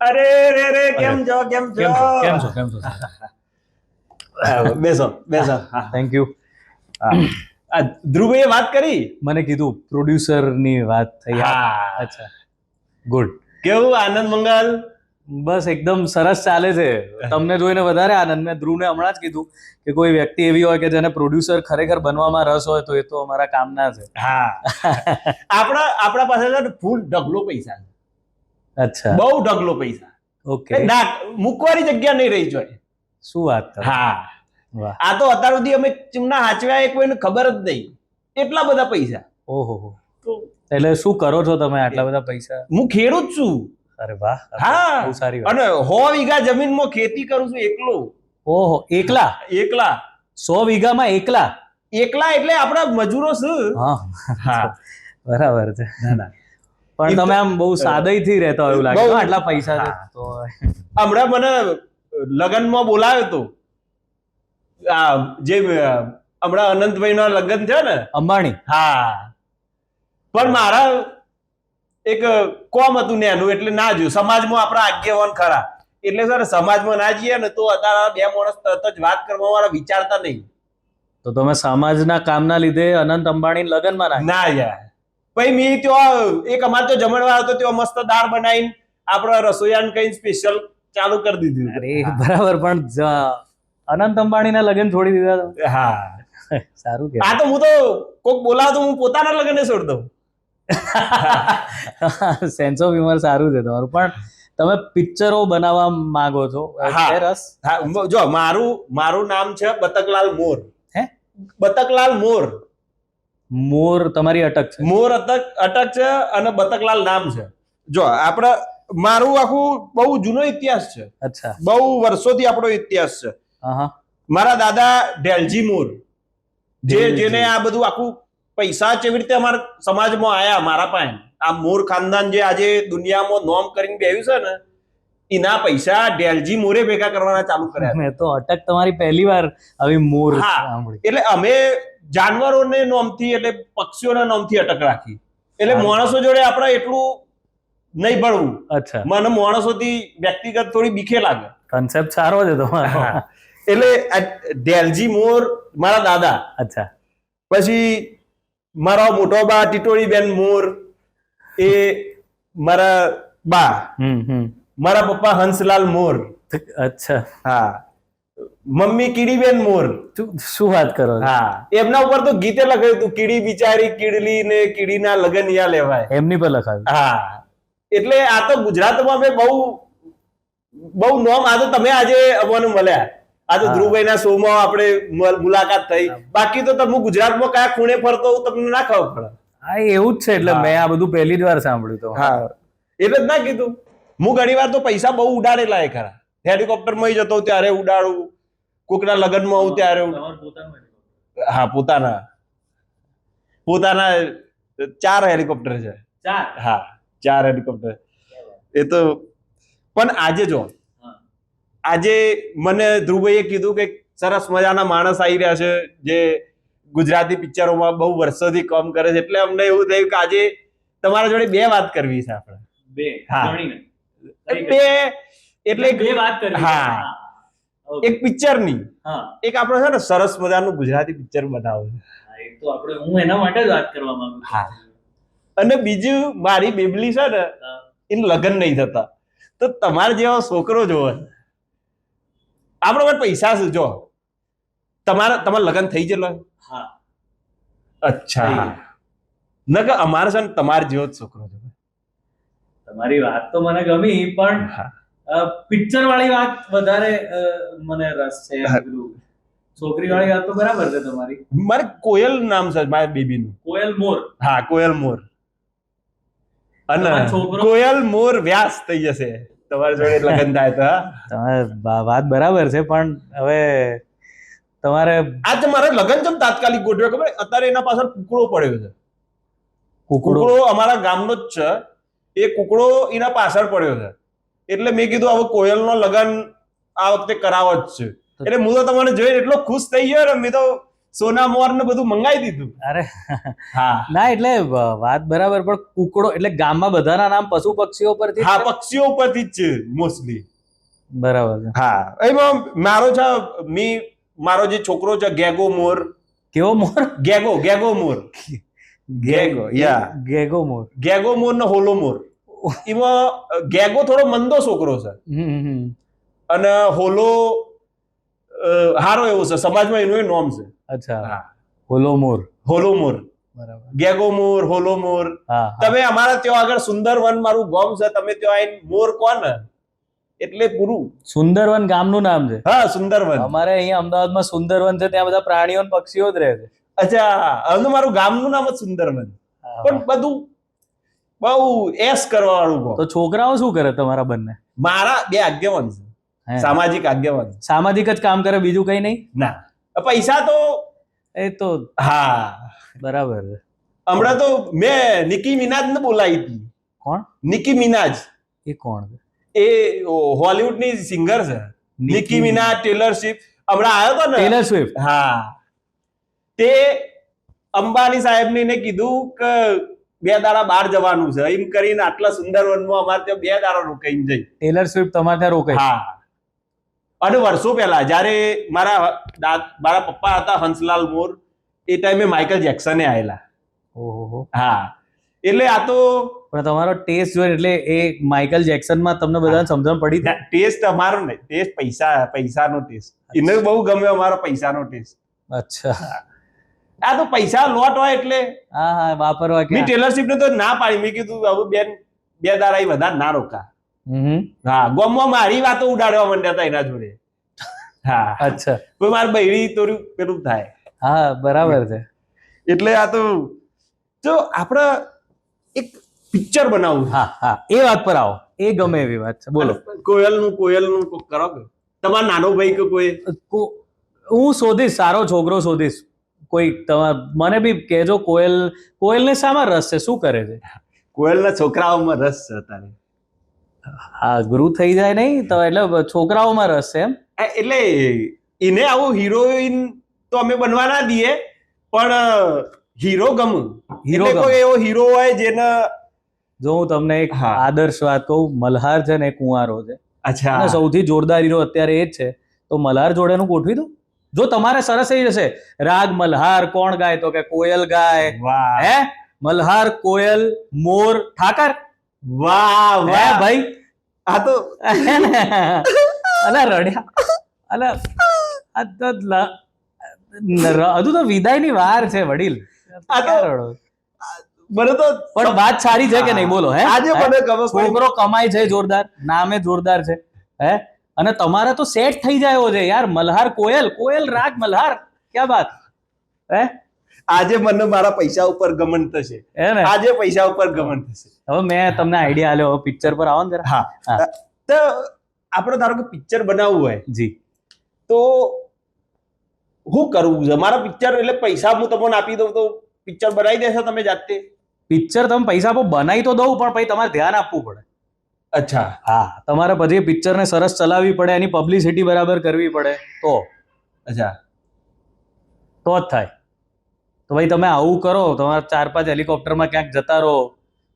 અરે રે રે કેમ છો કેમ છો કેમ છો કેમ છો બેસો બેસો. Thank you. આ ધ્રુવભાઈએ વાત કરી. મને કીધું પ્રોડ્યુસર ની વાત થઈ. હા. અચ્છા, ગુડ. કેવું આનંદ મંગલ? બસ એકદમ સરસ ચાલે છે. તમને જોઈને વધારે આનંદ. મેં ધ્રુવને હમણાં જ કીધું કે કોઈ વ્યક્તિ એવી હોય કે જેને પ્રોડ્યુસર ખરેખર બનવામાં રસ હોય તો એ તો અમારા કામના છે. હા. આપણા પાસે છે ને ફૂલ ઢગલો પૈસા છે. અચ્છા, બહુ ઢગલો પૈસા. ઓકે. ના મૂકવાની જગ્યા નહીં રહી જોઈએ. શું વાત કરો? હા. વાહ. આ તો અત્યાર સુધી અમે ચૂમના હાચવ્યા એ કોઈને ખબર જ નહીં. એટલા બધા પૈસા. ઓહો. તો એટલે શું કરો છો તમે આટલા બધા પૈસા? હું ખેડૂત છું. અરે વાહ. હા. બહુ સારી વાત. અને 100 વીઘા જમીનમાં ખેતી કરું છું એકલો. ઓહો, એકલા? 100 વીઘામાં એકલા? એકલા એટલે આપણા મજૂરો છે. હા, બરાબર છે. પણ તમે આમ બહુ સાદઈથી રહેતા હોય એવું લાગે છે, આટલા પૈસા છે તો. હમણાં મને લગ્નમાં બોલાવ્યો હતો. આ જે હમણાં અનંતભાઈના લગ્ન છે ને, અંબાણી. હા. પણ મારા એક કોમ હતું ને એનું, એટલે ના જોયું. સમાજમાં આપણા આગેવાન ખરા, એટલે સર સમાજમાં ના જઈએ ને તો અત્યારે બે માણસ તરત જ વાત કરવા વાળા વિચારતા નહીં. તો તમે સમાજના કામના લીધે અનંત અંબાણી લગ્નમાં ના યાર. પછી મેં ત્યાં એક અમારે તો જમણવાર હતો, ત્યાં મસ્ત દાળ બનાવીને આપણા રસોઈયાને કઈ સ્પેશિયલ ચાલુ કરી દીધું. અરે બરાબર, પણ અનંત અંબાણીના લગ્ન છોડી દીધા? હા, સારું કે. આ તો હું તો કોક બોલાવ તો હું પોતાના લગ્ન છોડ દઉં. સેન્સ ઓફ હ્યુમર સારું છે તમારું. પણ તમે પિક્ચરો બનાવવા માંગો છો? હા. રસ? હા, જો મારું નામ છે બતકલાલ મોર. હે? બતકલાલ મોર. મોર તમારી અટક છે? મોર અટક છે અને બતકલાલ નામ છે. જો મારું આખું બહુ જૂનો ઇતિહાસ છે. અચ્છા. બહુ વર્ષોથી આપણો ઇતિહાસ છે. હા. મારા દાદા ઢેલજી મોર, જેને આ બધું આખું પૈસા કેવી રીતે અમારા સમાજમાં આયા મારા પાસે. આ મોર ખાનદાન જે આજે દુનિયામાં નોમ કરીને બેહ્યું છે ને, એના પૈસા ઢેલજી મોરે ભેગા કરવાના ચાલુ કર્યા. મેં તો અટક તમારી પહેલી વાર આવી મોર સાંભળી. એટલે અમે જાનવરોને નોમથી, એટલે પક્ષીઓના નોમથી અટક રાખી. એટલે માણસો જોડે આપણે એટલું નહીં ભળવું. અચ્છા. મને માણસોથી વ્યક્તિગત થોડી બીકે લાગે. કન્સેપ્ટ સારો છે તમારો. એટલે ઢેલજી મોર મારા દાદા. અચ્છા. પછી મારો મોટો બા ટીટોળીબેન મોર, એ મારા બા. મારા પપ્પા હંસલાલ મોર. અચ્છા. હા. મમ્મી કીડીબેન મોર. શું વાત કરો? હા. એમના ઉપર તો ગીતે લખાયું હતું, કીડી બિચારી કીડલી ને કીડીના લગન યા લેવાય. એમની પર લખાયું? હા. એટલે આ તો ગુજરાતમાં મેં બહુ નોમ. આ તો તમે આજે અમને મળ્યા, આ તો ધ્રુવભાઈના શો માં આપણે મુલાકાત થઈ. બાકી તો તમે ગુજરાતમાં કયા ખૂણે ફરતો તમને ના ખબર પડે. હા, એવું જ છે. એટલે મેં આ બધું પહેલી જ વાર સાંભળ્યું તો. હા, એટલે જ ના કીધું. હું ઘણી વાર તો પૈસા બહુ ઉડાડેલા ખરા. હેલિકોપ્ટર માં જતો ત્યારે ઉડાડું, કોકના લગ્નમાં આવું ત્યારે. હા, પોતાના 4 હેલિકોપ્ટર છે. હા, 4 હેલિકોપ્ટર. એ તો પણ આજે જો, આજે મને ધ્રુવભાઈએ કીધું કે સરસ મજાના માણસ આવી રહ્યા છે જે ગુજરાતી પિક્ચરોમાં બહુ વર્ષોથી કામ કરે છે. એટલે અમને એવું થયું કે આજે તમારા જોડે 2 વાત કરવી છે આપણે. 2 એટલે 2 વાત કરવી. હા, એક પિક્ચરની, એક આપણે છે ને સરસ મજાનું ગુજરાતી પિક્ચર બનાવો છે. તો આપણે, હું એના માટે જ વાત કરવા માંગુ છું. હા. અને બીજું, મારી બેબલી છે ને, એને લગ્ન નહીં થતા, તો તમારે જેવો છોકરો જોવે. આપણે પાસે પૈસા છે. જો તમારા લગ્ન થઈ ગયેલો? હા. અચ્છા. ન કે અમારે છે ને તમારે જેવો જ છોકરો જોવે. તમારી વાત તો મને ગમી, પણ પિક્ચર વાળી વાત વધારે મને રસ છે. છોકરી વાળી વાત તો બરાબર છે તમારી. મારે કોયલ નામ છે મારી બેબીનું. કોયલ મોર. હા, કોયલ મોર. અને કોયલ મોર વ્યાસ થઈ જશે તમારી જોડે લગ્ન થાય તો. તમારે વાત બરાબર છે, પણ હવે તમારે આજે મારે લગ્ન જેમ તાત્કાલિક ગોઠવ્યો ખબર? અત્યારે એના પાછળ કુકડો પડ્યો છે. કુકડો અમારા ગામનો જ છે. એ કુકડો એના પાછળ પડ્યો છે. એટલે મેં કીધું હવે કોયલનો લગ્ન આ વખતે કરાવો જ છે. એટલે હું તો તમને જોઈને એટલો ખુશ થઈ ગયો ને, મેં તો સોના મોર ને બધું મંગાવી દીધું. અરે હા ના એટલે વાત બરાબર, પણ કુકડો એટલે ગામમાં બધાના નામ પશુ પક્ષીઓ પરથી જ હા છે? પક્ષીઓ ઉપરથી જ છે મોસ્ટલી. બરાબર છે. હા એમાં મારો છે મારો જે છોકરો છે ગેગો મોર. કેવો મોર? ગેગો મોર. ગેગો યા ગેગો મોર. ગેગો મોર ને હોલો મોર. એમાં ગેગો થોડો મંદો છોકરો છે અને હોલો હારો એવો છે, સમાજમાં એનું નોમ છે. અચ્છા, હા હોલો મોર. હોલો મોર, બરાબર. ગેગો મોર, હોલો મોર. હા તમે અમારા ત્યાં આગળ સુંદરવન મારું ગામ છે, તમે ત્યાં આવીને મોર કહો ને એટલે પૂરું. સુંદરવન ગામનું નામ છે? હા સુંદરવન. અમારે અહીંયા અમદાવાદમાં સુંદરવન છે, ત્યાં બધા પ્રાણીઓ અને પક્ષીઓ જ રહે છે. અચ્છા, હવે મારું ગામનું નામ જ સુંદરવન, પણ બધું બહુ એસ કરવા વાળું ગામ. તો છોકરાઓ શું કરે તમારા બંને? મારા બે આગેવાન છે, હે. સામાજિક આગેવાન. સામાજિક જ કામ કરે, બીજું કઈ નહીં? ના, પૈસા તો એ તો હા બરાબર છે. હમણાં તો મેં નિકી મિનાજ ને બોલાવી હતી. કોણ? નિકી મિનાજ. એ કોણ છે? એ હોલીવુડ ની સિંગર છે. નિકી મિનાજ, ટેલર સ્વિફ્ટ હમણાં આવ્યો હતો ને. Taylor Swift. હા, તે અંબાણી સાહેબ ને કીધું કે 2 દાડા બહાર જવાનું છે, એમ કરીને આટલા સુંદરવનમાં અમારે ત્યાં 2 દાડા રોકાઈને જઈ. ટેલર સ્વિફ્ટ તમારે ત્યાં રોકાઈ? હા, અને વર્ષો પહેલા જયારે મારા પપ્પા હતા હંસલાલ મોર, એ ટાઈમે માઇકલ જેક્સને આવેલા. ઓહો. હા, એટલે આ તો પણ તમારો ટેસ્ટ જોઈને એટલે એ માઇકલ જેક્સનમાં તમને બધાને સમજણ પડી હતી? ટેસ્ટ અમારો નહીં, ટેસ્ટ પૈસાનો ટેસ્ટ. એને બહુ ગમે અમારો પૈસાનો ટેસ્ટ. અચ્છા, આ તો પૈસા લોટ હોય એટલે હા હા, વાપરવા મેં ટેલર સ્વિફ્ટને તો ના પાડી. મેં કીધું હવે બેન 2 દાડા વધારે ના રોકા. હા, ગોમમાં મારી વાતો ઉડાડવા માંડ્યા હતા એના જોડે. હા અચ્છા, કોઈ મારે બૈરી તોર્યું પેલું થાય. હા બરાબર છે. એટલે આ તો જો આપણે એક પિક્ચર બનાવવું. હા હા, એ વાત પર આવો, એ ગમે એવી વાત છે, બોલો. કોયલનું કોક કરો કે તમારો નાનો ભાઈ કે કોઈ. હું શોધીશ, સારો છોકરો શોધીશ કોઈ. મને બી કહેજો. કોયલને શામાં રસ છે, શું કરે છે? કોયલના છોકરાઓમાં રસ છે અત્યારે. હા, ગુરુ થઈ જાય નહીં તો એટલે છોકરાઓમાં રસ છે એમ. એટલે એને આવું હિરોઈન તો અમે બનવા ના દઈએ, પણ હીરો ગમે. હીરો કોઈ એવો હીરો હોય જેને જો હું તમને એક હા. આદર્શ વાત કહું, મલ્હાર છે ને, કુંવારો છે, અચ્છા અને સૌથી જોરદાર હીરો અત્યારે એ જ છે, તો મલ્હાર જોડેનું ગોઠવી દો. જો તમારે સરસ થઈ જશે. રાગ મલ્હાર કોણ ગાય? તો કે કોયલ ગાય. વાહ હે, મલ્હાર, કોયલ, મોર, ઠાકર. વાહ હે વાહ ભાઈ, આ તો અલા રડ્યા. અલા આ તો હજુ તો વિદાયની વાર છે વડીલ. આ તો ક્યાં રડો? મને તો પણ વાત સારી છે કે નહીં, બોલો? હે, આજે મને ખબર પડી. છોકરો કમાય છે જોરદાર, નામે જોરદાર છે. હે, અને તમારે તો સેટ થઈ જાય છે યાર. મલ્હાર કોયલ, કોયલ રાગ મલ્હાર, ક્યાં વાત. હે, આજે મને મારા પૈસા ઉપર ગમન થશે. હે ને? આજે પૈસા ઉપર ગમન થશે. હવે મેં તમને આઈડિયા આલ્યો, પિક્ચર પર આવો ને જરા. હા, હા. તો આપણે ધારો કે પિક્ચર બનાવવું હોય જી, તો શું કરવું છે? મારા પિક્ચર એટલે પૈસા હું તમને આપી દઉં તો પિક્ચર બનાવી દેશો તમે જાતે? પિક્ચર તમે પૈસા પર બનાવી તો દઉં, પણ પછી તમારે ધ્યાન આપવું પડે. અચ્છા, હા, તમારે પછી પિક્ચરને સરસ ચલાવવી પડે, એની પબ્લિસિટી બરાબર કરવી પડે, તો અચ્છા. જ થાય. તો ભાઈ તમે આવું કરો, તમારે 4-5 હેલિકોપ્ટરમાં ક્યાંક જતા રહો,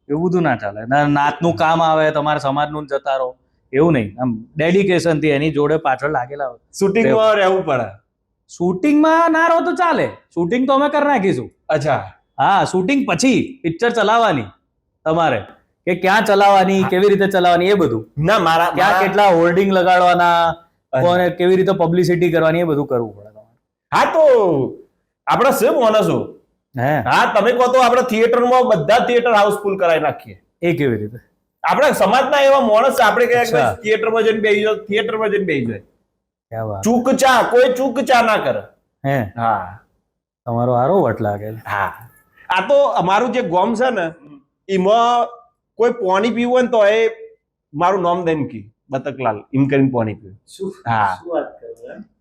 એવું બધું ના ચાલે. નાતનું કામ આવે, તમારા સમાજનું જતા રહો, એવું નહીં. આમ ડેડિકેશન થી એની જોડે પાછળ લાગેલા હોય. શૂટિંગમાં રહેવું પડે. શૂટિંગમાં ના રહો તો ચાલે, શૂટિંગ તો અમે કરી નાખીશું. અચ્છા, હા, શૂટિંગ પછી પિક્ચર ચલાવવાની તમારે, કે ક્યાં ચલાવવાની, કેવી રીતે ચલાવવાની, એ બધું. ના ક્યાં કેટલા હોર્ડિંગ લગાડવાના, કોને કેવી રીતે પબ્લિસિટી કરવાની, એ બધું કરવું પડે તમારે. હા, તો આપણે શું માણસો. હે, હા, તમે કહો તો આપણે થિયેટરમાં બધા થિયેટર હાઉસફુલ કરાવી નાખીએ. એ કેવી રીતે? આપણે સમાજના એવા માણસ આપણે કે અચ્છા. થિયેટરમાં જઈને બેસી જાઓ, થિયેટરમાં જઈને બેસી જાય. ક્યાં વાત. ચૂકચા કોઈ ચૂકચા ના કરે. હે, હા તમારો હારો વટ લાગે. હા, આ તો અમારું જે ગોમ છે ને, એમાં કોઈ પાણી પીવું હોય ને તો એ મારું નામ દઈને કી બતકલાલ એમ કરીને પાણી પીવું. હા,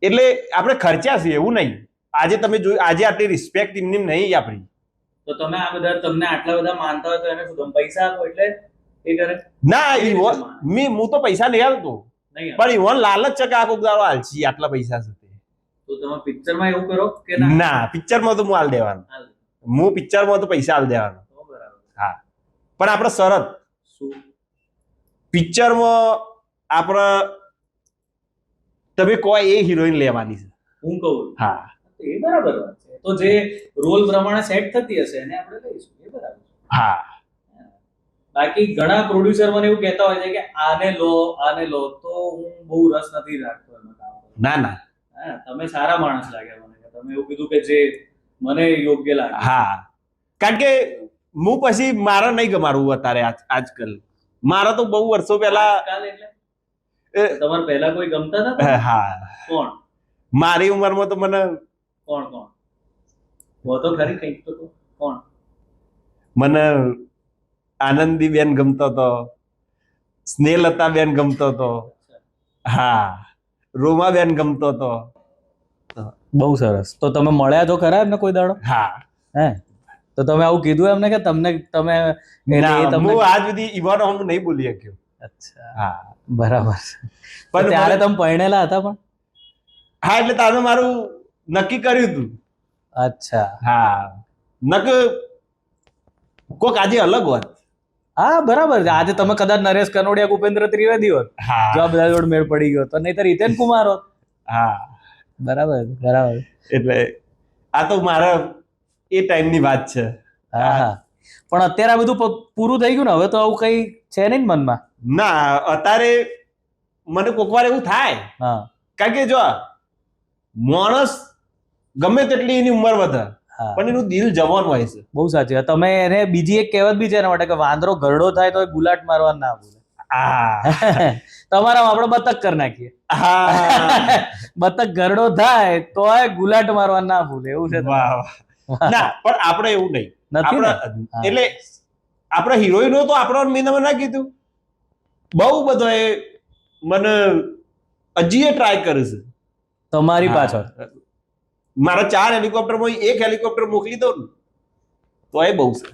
એટલે આપણે ખર્ચ્યા છીએ એવું નહીં. આજે તમે જોયું, આજે આટલી રિસ્પેક્ટ એમની નહીં આપણી. તો તમે આ બધા તમને આટલા બધા માનતા હોય તો એને શું તમે પૈસા આપો એટલે એ કરે? ના, હું તો પૈસા લઈ આવતો, નહીં પણ ઈવન લાલચ છે કે આ કોક દાડો આલસી આટલા પૈસા છે. તો તમે પિક્ચરમાં એવું કરો કે ના પિક્ચરમાં તો હું હાલ દેવાનું, હું પિક્ચરમાં તો પૈસા હાલ દેવાનું. હા પણ આપણે શરત, શું? પિક્ચરમાં આપણે તમે કોઈ એ હિરોઈન લેવાની છે. હું કહું હા એ બરાબર વાત છે. તો જે રોલ પ્રમાણે સેટ થતી હશે એને આપણે લઈશું, એ બરાબર. હા બાકી ઘણા પ્રોડ્યુસર મને એવું કહેતા હોય છે કે આને લો, તો હું બહુ રસ નથી રાખતો એમાં કામ કરવાનો. ના ના હા, તમે સારા માણસ લાગ્યા મને કે તમે એવું કીધું કે જે મને યોગ્ય લાગે. હા કારણ કે હું પછી મારે નહીં ગમાડવું અત્યારે આજકાલ. મારે તો બહુ વર્ષો પહેલા તમારે પહેલા કોઈ ગમતા હતા? હા કોણ? મારી ઉંમરમાં તો મને કોણ वो तो खरी कहीं तो કોણ? મને આનંદીબેન ગમતો હતો, સ્નેહલતાબેન ગમતો હતો, હા રોમાબેન ગમતો હતો. બહુ સરસ. તો તમે મળ્યા તો ખરા એમને કોઈ દાડો? હા હે તો તમે આવું કીધું એમને કે તમને તમે હું આજ સુધી ઈવાનો હું નહીં બોલી શક્યો. અચ્છા હા બરાબર. પણ ત્યારે તમે પરણેલા હતા પણ? હા એટલે તારે મારું નક્કી કર્યું હતું. અચ્છા હા કોક આજે અલગ હોત. હા બરાબર છે. આજે તમે કદાચ નરેશ કનોડિયા, ભૂપેન્દ્ર ત્રિવેદી હોત, જો આ બધા જોડે મેળ પડી ગયો તો, નહીતર હિતેન કુમાર હોત. હા બરાબર. એટલે આ તો મારા એ ટાઈમની વાત છે. હા પણ અત્યારે આ બધું પૂરું થઈ ગયું ને, હવે તો આવું કઈ છે નહીં ને મનમાં? ના અત્યારે મને કોક વાર એવું થાય. હા કારણ કે જો માણસ ગમે તેટલી એની ઉંમર વધે પણ એનું દિલ જવાન હોય છે. બહુ સાચી વાત. તમે એને બીજી એક કહેવત બી છે એના માટે કે વાંદરો ઘરડો થાય તો ગુલાટ મારવા ના ભૂલે. તમારા આપણે બતક કરી નાખીએ. બતક ઘરડો થાય તો ગુલાટ મારવા ના ભૂલે, એવું છે. ના પણ આપણે એવું નહીં. એટલે આપણે હિરોઈનો તો આપણો મેં ના કીધું, બહુ બધો એ મને હજી ટ્રાય કરે છે તમારી પાછળ. મારા 4 હેલિકોપ્ટરમાં એક હેલિકોપ્ટર મોકલી દઉં ને તો એ બહુ છે.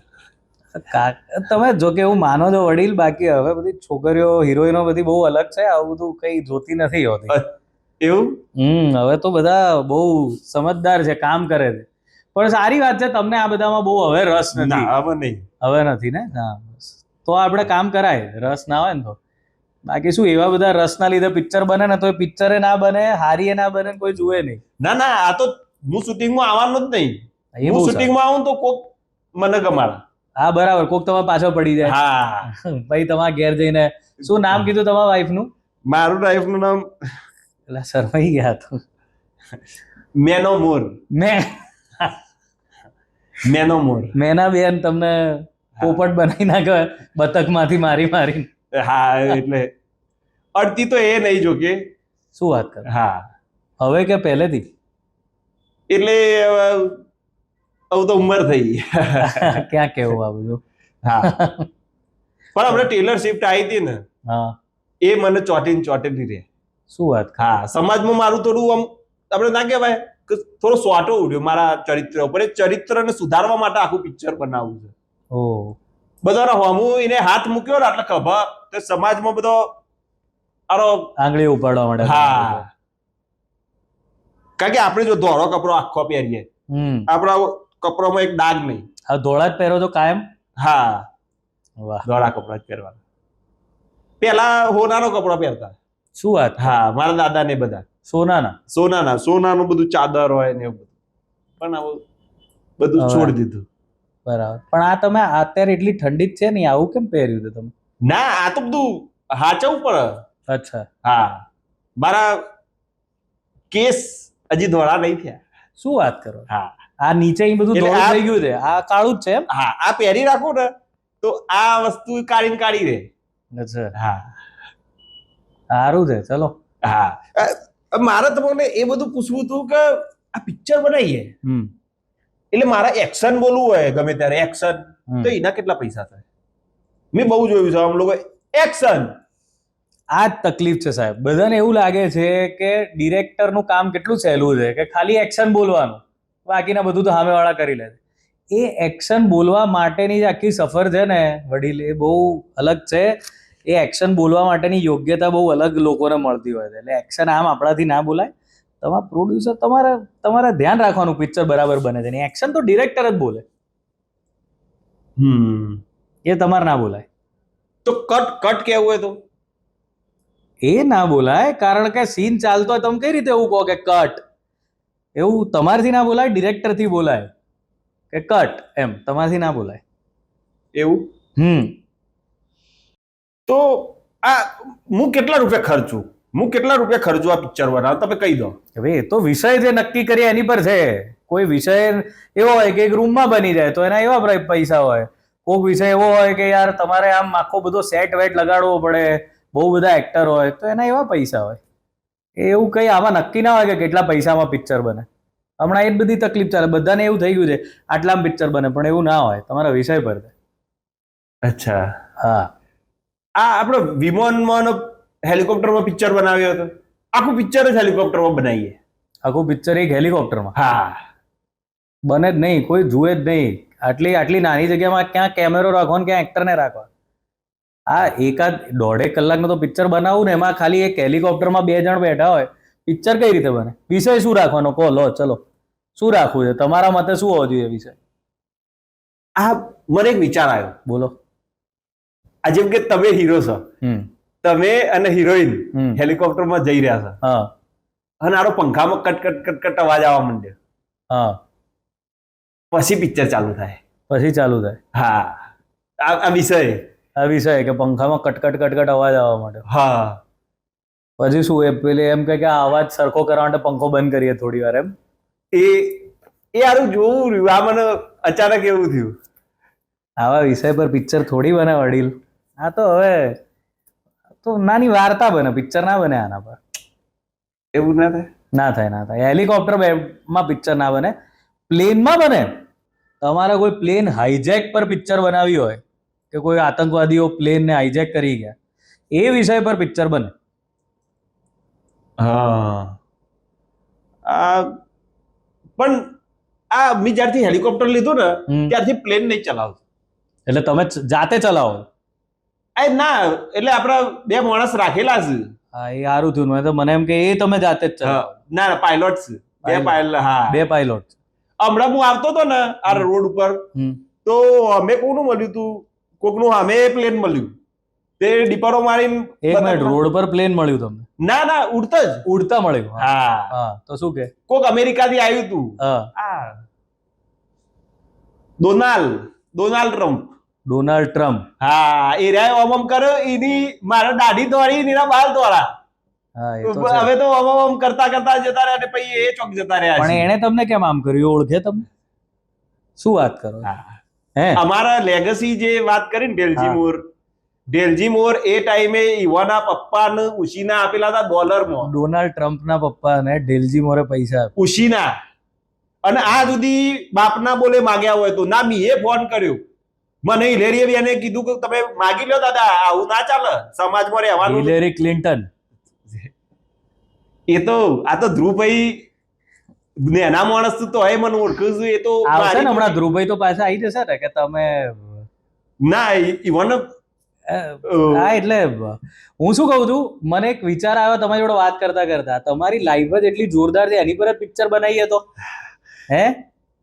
તમે જો કે એવું માનો છો વડીલ, બાકી હવે બધી છોકરીઓ હિરોઈનો બધી બહુ અલગ છે, આવું બધું કઈ જોતી નથી હોતી. એવું? હવે તો બધા બહુ સમજદાર છે, કામ કરે છે. પણ સારી વાત છે, તમને આ બધામાં બહુ હવે રસ નથી. હવે નથી ને? હા તો આપણે કામ કરાય, રસ ના હોય ને તો. બાકી શું એવા બધા રસના લીધે પિક્ચર બને ને તો એ પિક્ચરે ના બને, હારીએ ના બને, કોઈ જુએ નહીં. ના આ તો હું શૂટિંગમાં આવવાનું જ નહીં. હું શૂટિંગમાં આવું તો કોક મને ગમાડે. હા બરાબર. કોક તમારા પાછળ પડી જાય. હા પછી તમારા ઘેર જઈને શું નામ કીધું તમારા વાઈફનું? મારું વાઈફનું નામ એટલે શરમાઈ ગયા તો. મેનો મોર. મેના બેન તમને પોપટ બનાવી નાખે બતકમાંથી મારી. હા એટલે અડતી તો એ નહીં જો કે. શું વાત કરે? હા હવે કે પહેલેથી? એટલે હવે તો ઉંમર થઈ. ક્યાં કેવું આ બધું? હા પણ આપણે ટેલર શિફ્ટ આવી હતી ને, એ મને ચોટીને રહે. શું વાત? હા સમાજમાં મારું થોડું આમ આપણે ના કહેવાય કે થોડો સ્વાટો ઉડ્યો મારા ચરિત્ર ઉપર. એ ચરિત્રને સુધારવા માટે આખું પિક્ચર બનાવવું છે. બધાના હોમું એને હાથ મૂક્યો ને એટલે ખભા તે સમાજમાં બધો આંગળી ઉપાડવા માટે. હા કારણ કે આપણે જો ધોળો કપડો આખો પહેરીએ, આપણા કપડામાં એક ડાઘ નહીં. ધોળા જ પહેરો તો કાયમ? હા ધોળા કપડા જ પહેરવાના. પેલા હોનાનો કપડો પહેરતા. શું વાત? હા મારા દાદા ને બધા સોનાનું બધું ચાદર હોય ને એવું બધું. પણ આવું બધું છોડી દીધું. બરાબર. પણ આ તમે અત્યારે એટલી ઠંડી જ છે ને, આવું કેમ પહેર્યું હતું તમે? ના આ તો બધું હાચવું પડે. અચ્છા. હા મારા કેસ હજી ધોળા નહીં થયા. શું વાત કરો? હા આ નીચે બધું ધોળું થઈ ગયું છે, આ કાળું જ છે એમ? હા આ પહેરી રાખો ને તો આ વસ્તુ કાઢી રહે. અચ્છા. હા સારું છે. ચલો. હા મારે તમને એ બધું પૂછવું હતું કે આ પિક્ચર બનાવીએ એટલે મારા એક્શન બોલવું હોય ગમે ત્યારે એક્શન, તો એના કેટલા પૈસા થાય? મેં બહુ જોયું છે આમ લોકો એક્શન. આ જ તકલીફ છે સાહેબ. બધાને એવું લાગે છે કે ડિરેક્ટરનું કામ કેટલું સહેલું છે કે ખાલી એક્શન બોલવાનું, બાકીના બધું તો સામેવાળા કરી લે. એ એક્શન બોલવા માટેની જે આખી સફર છે ને વડીલ, એ બહુ અલગ છે. એ એક્શન બોલવા માટેની યોગ્યતા બહુ અલગ લોકોને મળતી હોય છે. એટલે એક્શન આમ આપણાથી ના બોલાય. તમારા પ્રોડ્યુસર તમારે ધ્યાન રાખવાનું પિક્ચર બરાબર બને છે ને એક્શન તો ડિરેક્ટર જ બોલે, એ તમારે ના બોલાય. તો કટ કેવું હોય તો એ ના બોલાય, કારણ કે સીન ચાલતો હોય તમે કઈ રીતે એવું કહો કે કટ, એવું તમારથી ના બોલાય, ડિરેક્ટરથી બોલાય કે કટ, એમ તમારથી ના બોલાય એવું. તો આ હું કેટલા રૂપિયા ખર્ચું આ પિક્ચર બનાવ, તમે કહી દો. હવે એ તો વિષય જે નક્કી કરીએ એની પર છે. કોઈ વિષય એવો હોય કે એક રૂમમાં બની જાય તો એના એવા પૈસા હોય, કોઈક વિષય એવો હોય કે યાર તમારે આમ આખો બધો સેટ વેટ લગાડવો પડે, બહુ બધા એક્ટર હોય તો એના એવા પૈસા હોય. એવું કઈ આમાં નક્કી ના હોય કે કેટલા પૈસામાં પિક્ચર બને. હમણાં એ જ બધી તકલીફ ચાલે, બધાને એવું થઈ ગયું છે આટલામાં પિક્ચર બને, પણ એવું ના હોય, તમારા વિષય પર છે. અચ્છા, હા. આ આપણે વિમાનમાં હેલિકોપ્ટરમાં પિક્ચર બનાવ્યો હતો, આખું પિક્ચર જ હેલિકોપ્ટરમાં બનાવીએ. આખું પિક્ચર એક હેલિકોપ્ટરમાં હા, બને જ નહીં, કોઈ જુએ જ નહીં. આટલી નાની જગ્યામાં ક્યાં કેમેરો રાખો ને ક્યાં એક્ટરને રાખો. આ એકાદ 1.5 કલાકનું તો પિક્ચર બનાવવું ને એમાં ખાલી એક હેલિકોપ્ટરમાં 2 જણ બેઠા હોય, પિક્ચર કઈ રીતે બને? વિષય શું રાખવાનો કહો, લો ચલો શું રાખવું છે તમારા મતે, શું હોવો જોઈએ વિષય? આ મને એક વિચાર આવ્યો. બોલો. આ જેમ કે તમે હીરો છો, તમે અને હિરોઈન હેલિકોપ્ટરમાં જઈ રહ્યા છો, હા, અને આનો પંખામાં કટ અવાજ આવવા માંડ્યો, હા, પછી પિક્ચર ચાલુ થાય. હા, આ વિષય કે પંખામાં કટકટ અવાજ આવવા માંડ્યો. હા, પછી શું એ પેલે એમ કે આ અવાજ સરખો કરવા માટે પંખો બંધ કરીએ થોડી વાર, એમ? એ સારું જોવું રહ્યું. આ મને અચાનક એવું થયું. આવા વિષય પર પિક્ચર થોડી બને વડીલ. આ તો હવે તો નાની વાર્તા બને, પિક્ચર ના બને આના પર. એવું ના થાય. હેલિકોપ્ટરમાં પિક્ચર ના બને, પ્લેનમાં બને. તમારે કોઈ પ્લેન હાઈજેક પર પિક્ચર બનાવી હોય કે કોઈ આતંકવાદીઓ પ્લેનને હાઈજેક કરી ગયા, એ વિષય પર પિક્ચર બને. હા, પણ આ મેં જ્યારથી હેલિકોપ્ટર લીધું ને ત્યારથી પ્લેન નહીં ચલાવતો. એટલે તમે જાતે ચલાવો? ના, એટલે આપણા 2 માણસ રાખેલા છે. હા, એ સારું થયું. તો મને એમ કે એ તમે જાતે જ ચલાવો? ના, પાયલોટ છે. 2 પાયલોટ. હા, 2 પાયલોટ. હમણાં હું આવતો હતો ને આ રોડ ઉપર, તો અમે કોનું મળ્યું હતું, કોકનું અમે પ્લેન મળ્યું, તે ડીપરો મારીને. એક મિનિટ, રોડ પર પ્લેન મળ્યું તમને? ના, ઉડતા મળ્યું. હા, તો શું કે કોક અમેરિકાથી આવ્યું હતું. હા, ડોનાલ્ડ ટ્રમ્પ. હા, એ રહ્યા ઓમ કર્યો, એની મારા દાઢી દોડી, એના બાલ દોડા. હવે તો ઓમ કરતા જતા રહ્યા, પછી એ ચોક જતા રહ્યા. પણ એને તમને કેમ આમ કર્યું? ઓળખે તમને? શું વાત કરો? અમારા લેગસી જે વાત કરી ને, ડેલજી મોર એ ટાઈમે ઈવાના પપ્પાને ઉશીના આપેલા હતા $માં. ડોનાલ્ડ ટ્રમ્પના પપ્પાને ડેલજી મોરે પૈસા ઉશીના, અને આ સુધી બાપના બોલે માગ્યા હોય તો ના. મીએ ફોન કર્યો મને, હિલેરી બેને કીધું કે તમે માગી લો દાદા, આવું ના ચાલે, સમાજમાં રહેવાનું. Hillary Clinton. આ તો ધ્રુવભાઈ એના માણસ તો મને ઓળખું છું. એ તો આવશે ને હમણાં. ધ્રુવભાઈ તો પાછા આવી જશે ને કે તમે ના ઈવન. હા, એટલે હું શું કહું છું, મને એક વિચાર આવ્યો તમારી જોડે વાત કરતા, તમારી લાઈફ જ એટલી જોરદાર છે, એની પર જ પિક્ચર બનાવીએ તો.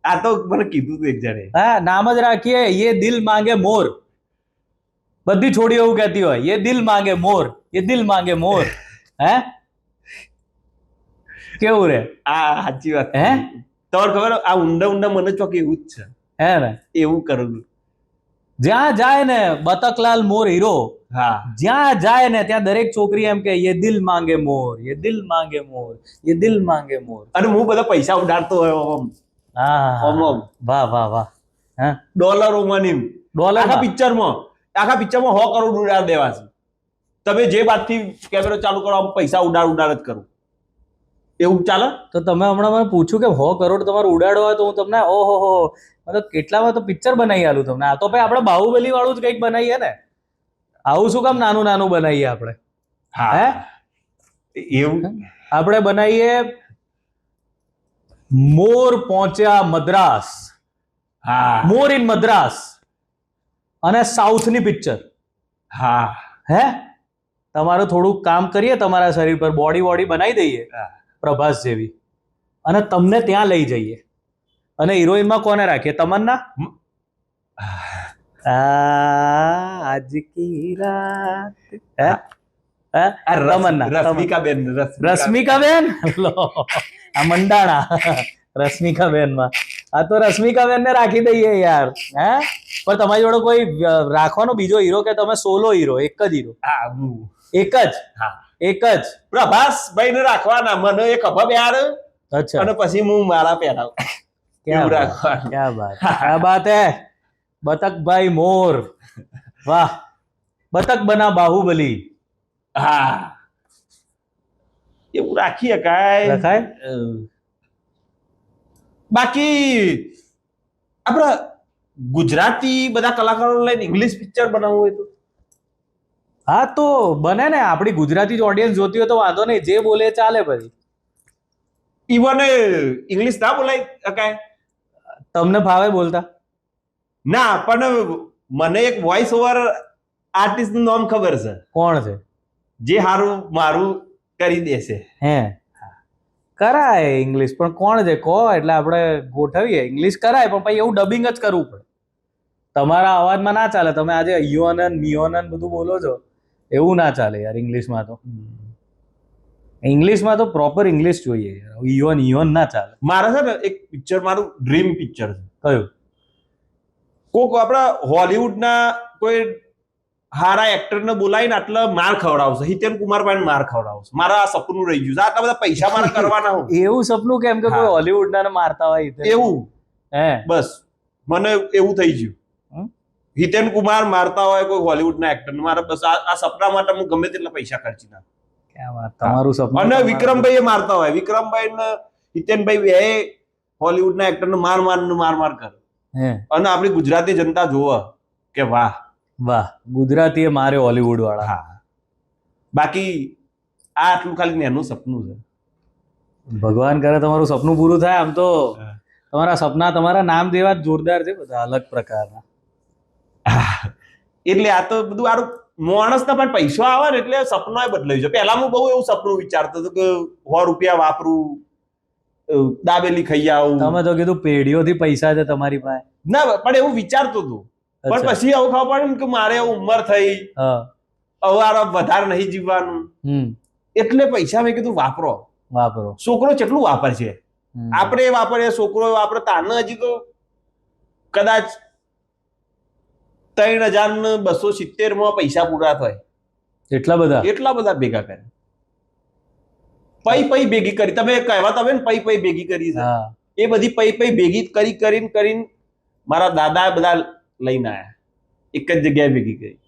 આ તો મને કીધું તું એક જણે. હા, નામ જ રાખીએ, યે દિલ માંગે મોર. બધી છોડીઓ એવું કહેતી હોય, યે દિલ માંગે મોર, યે દિલ માંગે મોર. કેવું રે? સાચી વાત. તમારે ખબર, આ ઊંડા મને ચોક એવું જ છે. ને એવું કરું. જ્યાં જાય ને બતકલાલ મોર હીરો, જ્યાં જાય ને ત્યાં દરેક છોકરી એમ કે યે દિલ માંગે મોર, યે દિલ માંગે મોર, યે દિલ માંગે મોર. અને હું બધા પૈસા ઉડાડતો હોય. વાહ. ડોલરોમાં આખા પિક્ચરમાં 100 કરોડ ઉડાડ દેવા છે. તમે જે બાદથી કેમેરો ચાલુ કરો, પૈસા ઉડાડ જ કરું. એવું ચાલે? તો તમે હમણાં મને પૂછ્યું કે 100 કરોડ તમારે ઉડાડવા હોય તો હું તમને ઓહો મતલબ કેટલામાં તો પિક્ચર બનાવી આલું તમને. આ તો ભાઈ આપણે બાહુબલી વાળું જ કંઈક બનાવીએ ને. આવું શું કામ નાનું બનાવીએ આપણે? એવું આપણે બનાવીએ મોર પહોંચ્યા મદ્રાસ. મોર ઇન મદ્રાસ. અને સાઉથની પિક્ચર. તમારું થોડું કામ કરીએ, તમારા શરીર પર બોડી બનાવી દઈએ, પ્રભાસ જેવી, અને તમને ત્યાં લઈ જઈએ, અને હિરોઈનમાં કોને રાખીએ? તમન્ના? આજ કી રાત, હે? તમન્ના, રશ્મિકાબેન. લો, આ મંડાણા રશ્મિકાબેન માં. આ તો રશ્મિકાબેન ને રાખી દઈએ યાર. હે, પણ તમારી જોડે કોઈ રાખવાનો બીજો હીરો, કે તમે સોલો હીરો, એક જ હીરો? એક જ. હા, એક જ. પ્રભાસભાઈ ને રાખવાના, મને એક ખબર યાર. અચ્છા, અને પછી હું મારા પહેરાવ. ક્યાં રાખવાનું? ક્યાં બાત, ક્યાં બાત હે. બતકભાઈ મોર, વાહ. બતક બના બાહુબલી. હા, એવું રાખીએ કાંઈ રખાય. બાકી આપડે ગુજરાતી બધા કલાકારો લઈને ઇંગ્લિશ પિક્ચર બનાવવું હોય તો? હા, તો બને ને. આપણી ગુજરાતી જ ઓડિયન્સ જોતી હોય તો વાંધો નહીં, જે બોલે એ ચાલે. પછી ઈવન ઇંગ્લિશ ના બોલાય કાંઈ? તમને ફાવે બોલતા? ના, પણ મને એક વોઇસ ઓવર આર્ટિસ્ટ નું નામ ખબર છે. કોણ છે? જે હારું મારું કરી દેશે. હે, કરાય ઇંગ્લિશ, પણ કોણ છે કહો, એટલે આપણે ગોઠવીએ. ઇંગ્લિશ કરાય, પણ પછી એવું ડબિંગ જ કરવું પડે. તમારા અવાજમાં ના ચાલે. તમે આજે યોનન મિયોનન બધું બોલો છો, એવું ના ચાલે યાર ઇંગ્લિશમાં. તો ઇંગ્લિશમાં તો પ્રોપર ઇંગ્લિશ જોઈએ યાર. ઇયોન ઇયોન ના ચાલે. મારે છે ને એક પિક્ચર, મારું ડ્રીમ પિક્ચર છે. કયું? કોક આપડા હોલિવૂડના કોઈ હારા એક્ટરને બોલાવીને આટલા માર ખવડાવશે, હિતેન કુમાર પાસે માર ખવડાવશે. મારા આ સપનું રહી ગયું છે. આટલા બધા પૈસા મારે કરવાના હોય. એવું સપનું કેમ કે કોઈ હોલિવૂડના મારતા હોય? એવું હે, બસ મને એવું થઈ ગયું. હિતેન કુમાર મારતા હોય કોઈ હોલિવૂડના એક્ટરને, મારે બસ આ સપના માટે હું ગમે તેટલા પૈસા ખર્ચી નાખું. ક્યાં વાત, તમારું સપનું. અને વિક્રમભાઈ મારતા હોય, વિક્રમભાઈ ને હિતેનભાઈ બે હોલિવૂડના એક્ટરને માર કરે, અને આપણી ગુજરાતી જનતા જોવે કે વાહ વાહ, ગુજરાતીએ મારે હોલિવૂડ વાળા. હા, બાકી આ આટલું ખાલી એનું સપનું છે. ભગવાન કરે તમારું સપનું પૂરું થાય. આમ તો તમારા સપના, તમારા નામ જેવા જ જોરદાર છે, બધા અલગ પ્રકારના. એટલે આ તો બધું આરું માણસના પણ પૈસો આવે ને એટલે સપનો બદલાયું છે. પહેલા હું બહુ એવું સપનું વિચારતો હતો કે 100 રૂપિયા વાપરું, દાબેલી ખાઈ આવું. તમે તો કીધું પેઢીઓથી પૈસા છે તમારી પાસે. ના, પણ એવું વિચારતો હતો. પણ પછી આવું ખબર પડે ને કે મારે ઉંમર થઈ, હવે વધારે નહીં જીવવાનું, એટલે પૈસા મેં કીધું વાપરો. છોકરો કેટલું વાપરશે? આપણે વાપરીએ, છોકરો વાપરે. તાને હજી તો કદાચ 3270 માં પૈસા પૂરા થાય. એટલા બધા ભેગા કરે. પૈ ભેગી કરી. તમે કહેવા તમે ને પૈ ભેગી કરી છે, એ બધી પૈ ભેગી કરીને મારા દાદા બધા લઈને આયા, એક જ જગ્યાએ ભેગી કરી.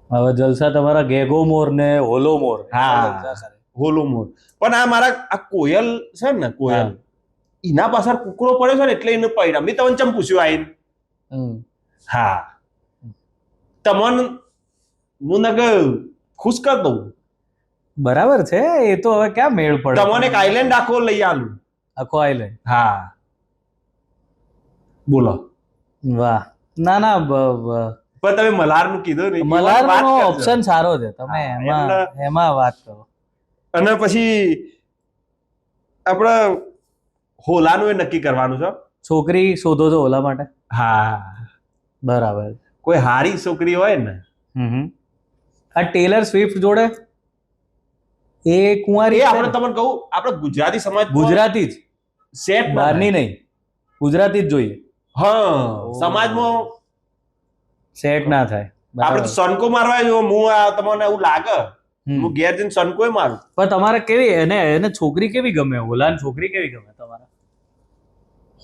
હવે જલસા તમારા ગેગો મોર ને હોલો મોર. હા, હોલો મોર. પણ આ મારા આ કોયલ છે ને, કોયલ, એના પાછળ કુકડો પડ્યો છે ને, એટલે એને પૈડા. મેં તમને ચમ પૂછ્યું આઈને? હા, તમને હું નકે ખુશ કર દઉં. બરાબર છે. એ તો હવે ક્યાં મેળ પડે. તમને એક આઈલેન્ડ આખો લઈ આલું. આખો આઈલેન્ડ? હા, બોલો. વાહ. ના, પણ તમે મલ્હારનું કીધું ને, મલ્હારનો ઓપ્શન સારો છે. તમે એમાં વાત કરો. અને પછી આપણે હોલાનું એ નક્કી કરવાનું છે. છોકરી શોધો છો હોલા માટે? હા, બરાબર. કોઈ હારી છોકરી હોય ને. આ ટેલર સ્વિફ્ટ જોડે એ કુંવારી, આપણે તમને કહું, આપણે ગુજરાતી સમાજ, ગુજરાતી જ સેટ, બહારની નહીં, ગુજરાતી જ જોઈએ. હા, સમાજમાં સેટ ના થાય. આપણે તો સનકો મારવા જો, હું તમને એવું લાગે હું ઘેર જઈને સનકો મારું. પણ તમારે કેવી એને છોકરી કેવી ગમે? હોલાન છોકરી કેવી ગમે તમારે?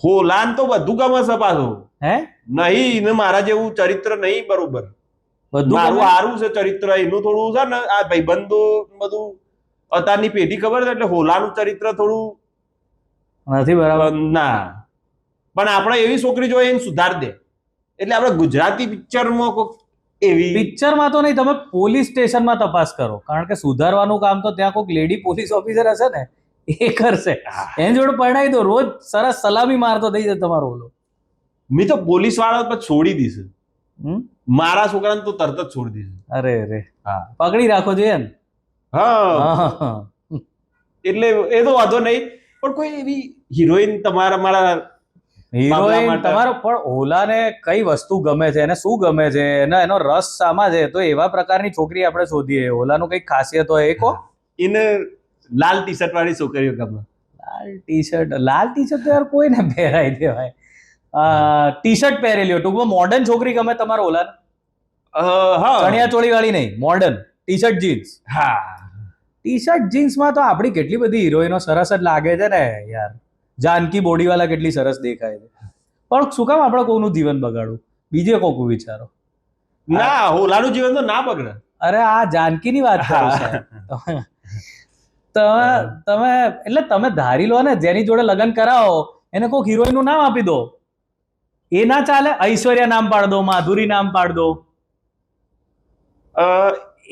હોલાન તો બધું ગમે છે પાછું. હે નહીં, ને મારા જેવું ચરિત્ર નહીં. બરોબર, બધું મારું સારું છે ચરિત્ર. એનું થોડું છે ને, આ ભાઈબંધો બધું અત્યારની પેઢી ખબર છે, એટલે હોલાનું ચરિત્ર થોડું નથી બરાબર. ના, પણ આપણે એવી છોકરી જોઈએ એને સુધાર દે. એટલે આપણે ગુજરાતી પિક્ચરમાં કોઈક એવી, પિક્ચરમાં તો નહીં, તમે પોલીસ સ્ટેશનમાં તપાસ કરો. કારણ કે સુધારવાનું કામ તો ત્યાં કોઈક લેડી પોલીસ ઓફિસર હશે ને, એ કરશે. એની જોડે પરણાવી દો, રોજ સરસ સલામી મારતો થઈ જાય તમારો ઓલો. મેં તો પોલીસ વાળા પર છોડી દીધું. મારા છોકરાને તો તરત જ છોડી દીધું. અરે હા, પકડી રાખો જોઈએ ને. હા, એટલે એ તો વાંધો નહીં, પણ કોઈ એવી હિરોઈન તમારા મારા હિરોઈન માટે. તમારો પણ ઓલાને કઈ વસ્તુ ગમે છે, એને શું ગમે છે, એનો રસ શામાં છે, તો એવા પ્રકારની છોકરી આપણે શોધીએ. ઓલાનું કઈ ખાસિયત હોય એ કહો. એને લાલ ટી શર્ટ વાળી છોકરીઓ ગમે. લાલ ટી શર્ટ તો યાર કોઈને પહેરાઈ દેવાય. ટી શર્ટ પહેરેલી હોય, ટૂંકમાં મોડર્ન છોકરી ગમે તમારો ઓલાને. હા ચણિયા ચોળી વાળી નહીં, મોડર્ન ટી શર્ટ જીન્સ. હા ટી શર્ટ જીન્સમાં તો આપણી કેટલી બધી હિરોઈનો સરસ જ લાગે છે ને યાર. જાનકી બોડીવાળા કેટલી સરસ દેખાય છે, પણ શું કામ આપણે કોઈનું જીવન બગાડવું? બીજે કોઈક વિચારો. ના, ઓલાનું જીવન તો ના બગડે. અરે આ જાનકીની વાત કરો સાહેબ. તમે એટલે તમે ધારી લો ને, જેની જોડે લગ્ન કરાવો એને કોઈક હિરોઈનનું નામ આપી દો, એ ના ચાલે? ઐશ્વર્યા નામ પાડ દો, માધુરી નામ પાડ દો,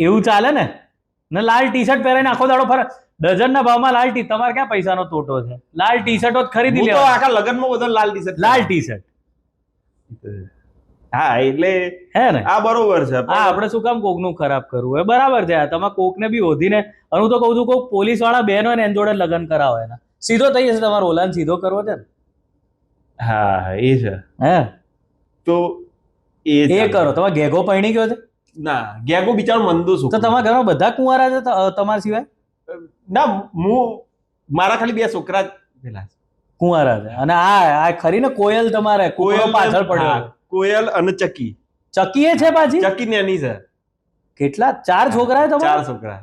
એવું ચાલે ને? લાલ ટી શર્ટ પહેરીને આખો દાડો ફરે, ડઝનના ભાવમાં લાલ ટી. તમારે ક્યાં પૈસાનો તોટો છે? લાલ ટી શર્ટો જ ખરીદી હું તો લેવા. આખા લગ્નમાં બધો લાલ ટી શર્ટ. લાલ ટી શર્ટ. હા એટલે હે ને? આ બરોબર છે. હા, આપણે શું કામ કોકનું ખરાબ કરવું? એ બરાબર છે. તમે કોકને બી ઓધીને, હું તો કહું છું, કોક પોલીસ વાળા બેન હોય ને એની જોડે લગ્ન કરાવો, એના સીધો થઈ જશે. તમારો ઓલાને સીધો કરવો છે ને? હા એ છે. હે તો એ કરો. તમે ઘેઘો પૈણી ગયો છે? ના, ગેગો બિચારો મંદુ શું. તો તમારા ઘરમાં બધા કુંવારા છે તમારા સિવાય? ના, મારા ખાલી 2 છોકરા જ પેલા કુંવારા છે. અને આ ખરી ને કોયલ, તમારે કોયલ પાછળ પડ્યો. કોયલ અને ચકી. ચકી એ છે પાછી? ચકી નાની છે. કેટલા? 4 છોકરા છે તમારા? 4 છોકરા.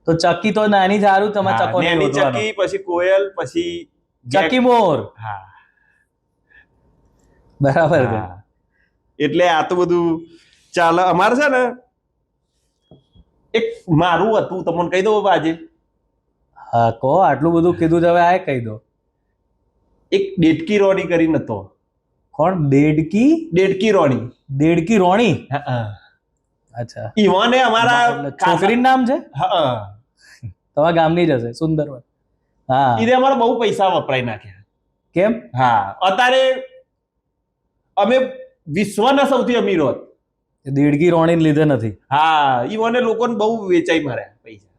તો ચકી તો નાની સારું. તમે ચકો નાની ચકી, પછી કોયલ, પછી ચકી મોર. હા બરાબર છે. એટલે આ તો બધું ચાલે. અમારે છે ને એક મારું હતું, તમને કહી દઉં આજે. હા કહો. આટલું બધું કીધું છે, હવે આ કહી દો. એક ડેડકી રોણી કરીને હતો. કોણ? દેડકી? ડેડકી રોણી. દેડકી રોણી? અચ્છા. ઈવાને અમારા છોકરીનું નામ છે? હા, તમારા ગામની જ હશે, સુંદર. હા, ઈને અમારા બહુ પૈસા વપરાઈ નાખ્યા. કેમ? હા, અત્યારે અમે વિશ્વના સૌથી અમીર હોત. દેડકી રોણી લીધે નથી? હા, ઈવાને લોકોને બહુ વેચાઈ માર્યા પૈસા.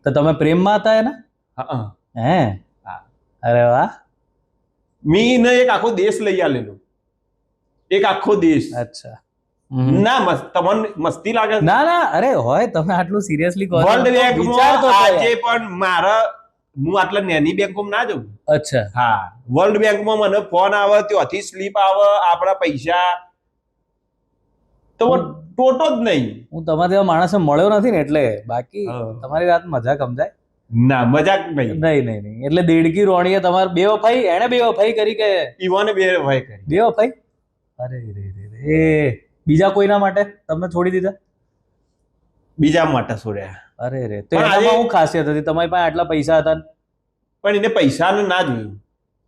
તો તમે પ્રેમમાં હતા એના? હા. હે? અરે વાહ. મીને એક આખો દેશ લઈ આલેલો. એક આખો દેશ. અચ્છા. ના, તમને મસ્તી લાગે? ના ના, અરે હોય. તમે આટલું સિરિયસલી કહો. વર્લ્ડ બેંકમાં આજે પણ હું આટલા નાની બેંકોમાં ના જઉં. અચ્છા. હા, વર્લ્ડ બેંકમાં મને ફોન આવે, ત્યાંથી સ્લીપ આવે, આપણા પૈસા તો ટોટો જ નહીં. હું તમારા જેવા માણસ મળ્યો નથી ને એટલે. બાકી તમારી વાત મજાક સમજાય? ના, મજાક નહીં. નહીં. એટલે દેડકી રોણીએ તમારે બેવફાઈ, એને બેવફાઈ કરી કે ઈવાને બેવફાઈ કરી? બેવફાઈ. અરે રે. બીજા કોઈના માટે તમને છોડી દીધા? બીજા માટે છોડ્યા. અરે રે. તો એનામાં શું ખાસિયત હતી? તમારી પાસે આટલા પૈસા હતા પણ એને પૈસાને ના જોયું,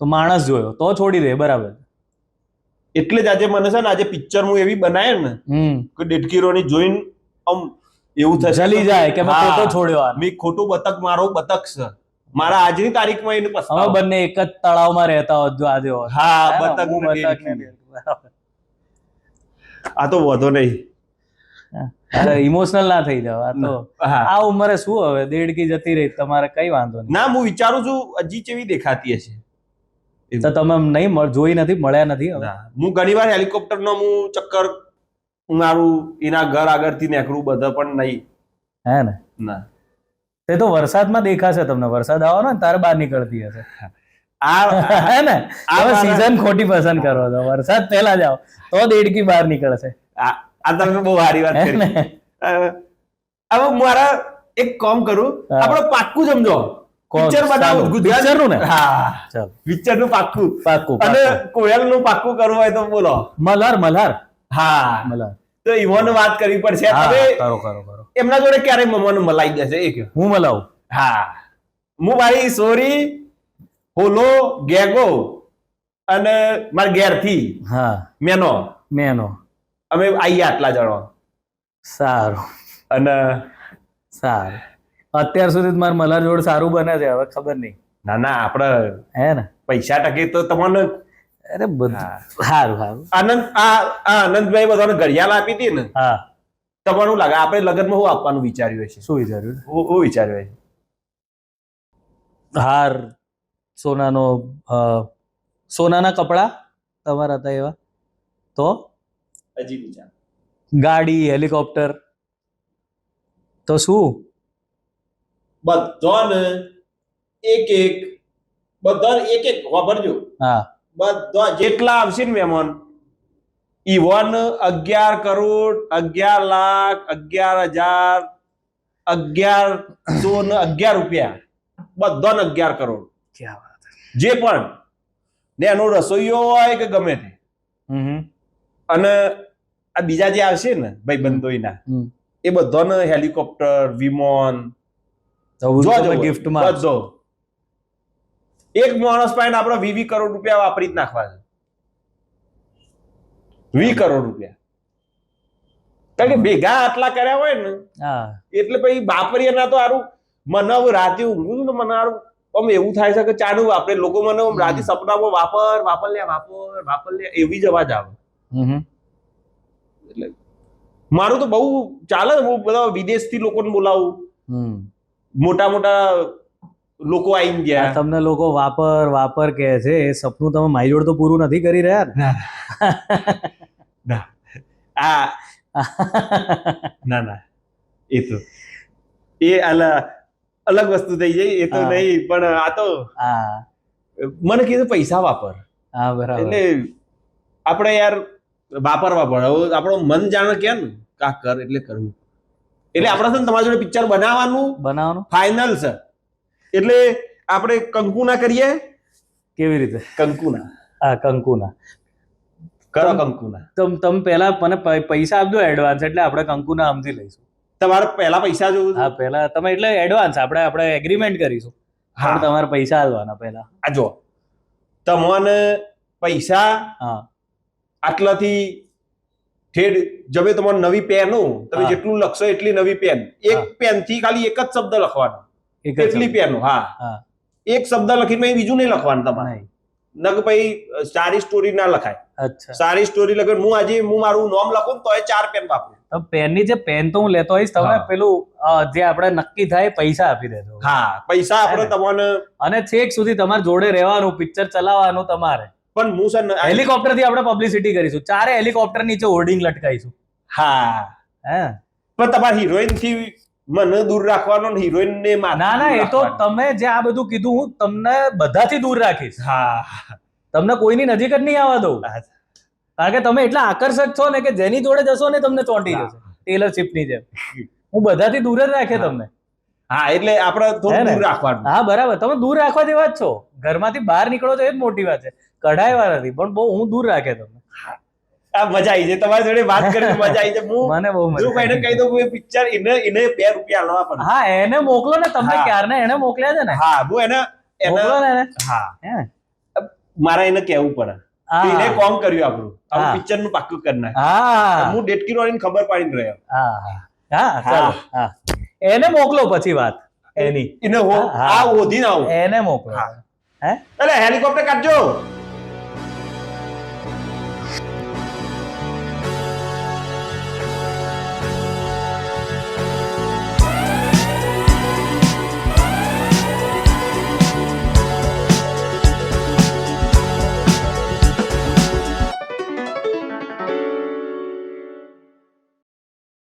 તો માણસ જોયો તો છોડી દે. બરાબર. એટલે જ આજે મને છે ને, આજે પિક્ચર હું એવી બનાવે ને કે ડેડકી રોણી જોઈને આમ એવું થશે, જલી જાય કે મેં ખોટો છોડ્યો. મેં ખોટું બતક, મારો બતક છે. મારા આજની તારીખમાં એને પસ્તાવો. અમે બંને એક જ તળાવમાં રહેતા હોત જો આજે હોત. હા, બતક ને. આ તો વધો નહીં. અરે ઇમોશનલ ના થઈ જાવ. આ તો આ ઉંમરે શું હવે દેડકી જતી રહી, તમારે કઈ વાંધો નહીં. ના, હું વિચારું છું હજી કેવી દેખાતી હશે. તો તમે નહીં જોઈ નથી, મળ્યા નથી? હું ઘણી વાર હેલિકોપ્ટર નો હું ચક્કર મારું, એના ઘર આગળથી નીકળું, બધા પણ નહીં. હે ને? ના, તે તો વરસાદમાં દેખાશે તમને. વરસાદ આવવાનો ને તારે બહાર નીકળતી હશે. હે ને? તમે સીઝન ખોટી પસંદ કરો છો. વરસાદ પહેલા જાઓ તો દેડકી બહાર નીકળશે. આ તમે બહુ સારી વાત કરી. હવે મારા એક કામ કરું, આપણે પાક્કું સમજો. પિક્ચર બનાવું ગુજરાતનું ને? હા, પિક્ચર નું પાક્કું. અને કોયલ નું પાક્કું કરવું હોય તો બોલો. મલ્હાર. હા, મલ્હાર. તો ઈવોને વાત કરવી પડશે. હવે એમના જોડે ક્યારે મમ્માને મલાઈ દેશે? એક હું મલાવું. હા, હું મારી સોરી, હોલો, ગેગો અને મારા ઘેરથી મેનો અમે આઈએ આટલા જણો. સારું. અને સારું. અત્યાર સુધી મારા મલ્હાર જોડે સારું બને છે, હવે ખબર નહીં. ના, આપડે હે ને પૈસા ટકે તો તમને. અરે બધું સારું. આનંદભાઈ બધાને ઘડિયાળ આપી હતી ને? હા. તમારું લાગે આપણે લગ્નમાં શું આપવાનું વિચાર્યું છે? શું વિચાર્યું? હું વિચાર્યું છે હાર, સોનાનો સોનાના કપડા તમારા હતા એવા, તો હજી વિચાર. ગાડી, હેલિકોપ્ટર, તો શું? બધાને એક એક વાપરજો. હા, બધા જેટલા આવશે ને મહેમાન, ઈવન 11 કરોડ 11 લાખ 11,000 1111 રૂપિયા, બધાને 11 કરોડ. ક્યાં વાત. જે પણ ને એનો રસોઈયો હોય કે ગમે તે, અને આ બીજા જે આવશે ને ભાઈ બંધોઈના, એ બધાને હેલિકોપ્ટર, વિમાન, ગિફ્ટમાં બધો. એક માણસ પાસે આપણે 20 કરોડ રૂપિયા વાપરી જ નાખવા છે. 20 કરોડ રૂપિયા, કારણ કે ભેગા આટલા કર્યા હોય ને, એટલે પછી વાપરીએ ના તો સારું. મને હવે રાતે ઊંઘું ને મને સારું આમ એવું થાય છે કે ચાનું વાપરે. લોકો મને રાતે સપનામાં વાપર લે એવી જ અવાજ આવે. એટલે મારું તો બહુ ચાલે. હું બધા વિદેશથી લોકોને બોલાવું, મોટા લોકો આવીને ગયા. તમને લોકો વાપર કહે છે, એ સપનું તમે મારી જોડે તો પૂરું નથી કરી રહ્યા ને? ના એ તો એ અલગ વસ્તુ થઈ જાય, એ તો નહીં. પણ આ તો મને કીધું પૈસા વાપર. હા, બરાબર. એટલે આપણે યાર વાપરવા પડે. હવે આપણો મન જાણે કે ને કા કર એટલે કરવું. એટલે આપણે છે ને તમારી જોડે પિક્ચર બનાવવાનું ફાઇનલ છે. એટલે આપણે કંકુના કરીએ. કેવી રીતે? કંકુના. હા, કંકુના કરો. કંકુના તમે પહેલા મને પૈસા આપજો એડવાન્સ, એટલે આપણે કંકુના સમજી લઈશું. તમારે પહેલા પૈસા જોવું? હા, પહેલા તમે એટલે એડવાન્સ આપણે એગ્રીમેન્ટ કરીશું. હા, તમારે પૈસા આલવાના પહેલા. આ જો તમને પૈસા આટલાથી ઠેડ જમે. તમારે નવી પેનો તમે જેટલું લખશો એટલી નવી પેન. એક પેન થી ખાલી એક જ શબ્દ લખવાનો, એટલી પેનો. હા, એક શબ્દ લખીને બીજું નહીં લખવાનું તમારે. નક ભાઈ સારી સ્ટોરી ના લખાય. અચ્છા, સારી સ્ટોરી લખે. હું મારું નામ લખું તો 4 પેન વાપરું. પેનની જે પેન તો હું લેતો હોઈશ, તમે પેલું જે આપણે નક્કી થાય પૈસા આપી દેજો. હા, પૈસા આપણે તમને, અને છેક સુધી તમારે જોડે રહેવાનું, પિક્ચર ચલાવવાનું તમારે. પણ હું સર હેલિકોપ્ટર થી આપણે પબ્લિસિટી કરીશું. 4 હેલિકોપ્ટર નીચે હોર્ડિંગ લટકાઈશું. હા, પણ તમારે હિરોઈન થી મને દૂર રાખવાનો, હિરોઈન ને ના, એ તો તમે જે આ બધું કીધું, હું તમને બધાથી દૂર રાખીશ. હા, તમને કોઈની નજીક જ નહીં આવવા દઉં. કારણ કે તમે એટલા આકર્ષક છો ને કે જેની જોડે જશો ને તમને ચોંટી જશે, ટેલર સ્વિફ્ટની જેમ. હું બધાથી દૂર જ રાખે તમને. હા, એટલે આપણે થોડું દૂર રાખવાનું. હા, બરાબર. તમે દૂર રાખવા જેવા જ છો. ઘરમાંથી બહાર નીકળો છો એ જ મોટી વાત છે. કઢાયવા નથી, પણ બહુ હું દૂર રાખે તમને. આ મજા આવી છે તમારી જોડે વાત કરીને. મજા આવી છે. મને બહુ મજા. હું ભાઈને કહી દઉં પિક્ચર એને 2 રૂપિયા આલવા પડે. હા, એને મોકલો ને. તમને ક્યારના એને મોકલ્યા છે ને? હા, હું એને મોકલો ને. હા, મારા એને કહેવું પડે. એને કોમ કર્યું આપણું પિક્ચર નું પાક્કું કરી નાખ. હું ડેટકી રોની ખબર પાડીને રહ્યો. હા, એને મોકલો પછી વાત એની. એને ઓધીને આવું. એને મોકલો. એટલે હેલિકોપ્ટર કાઢજો.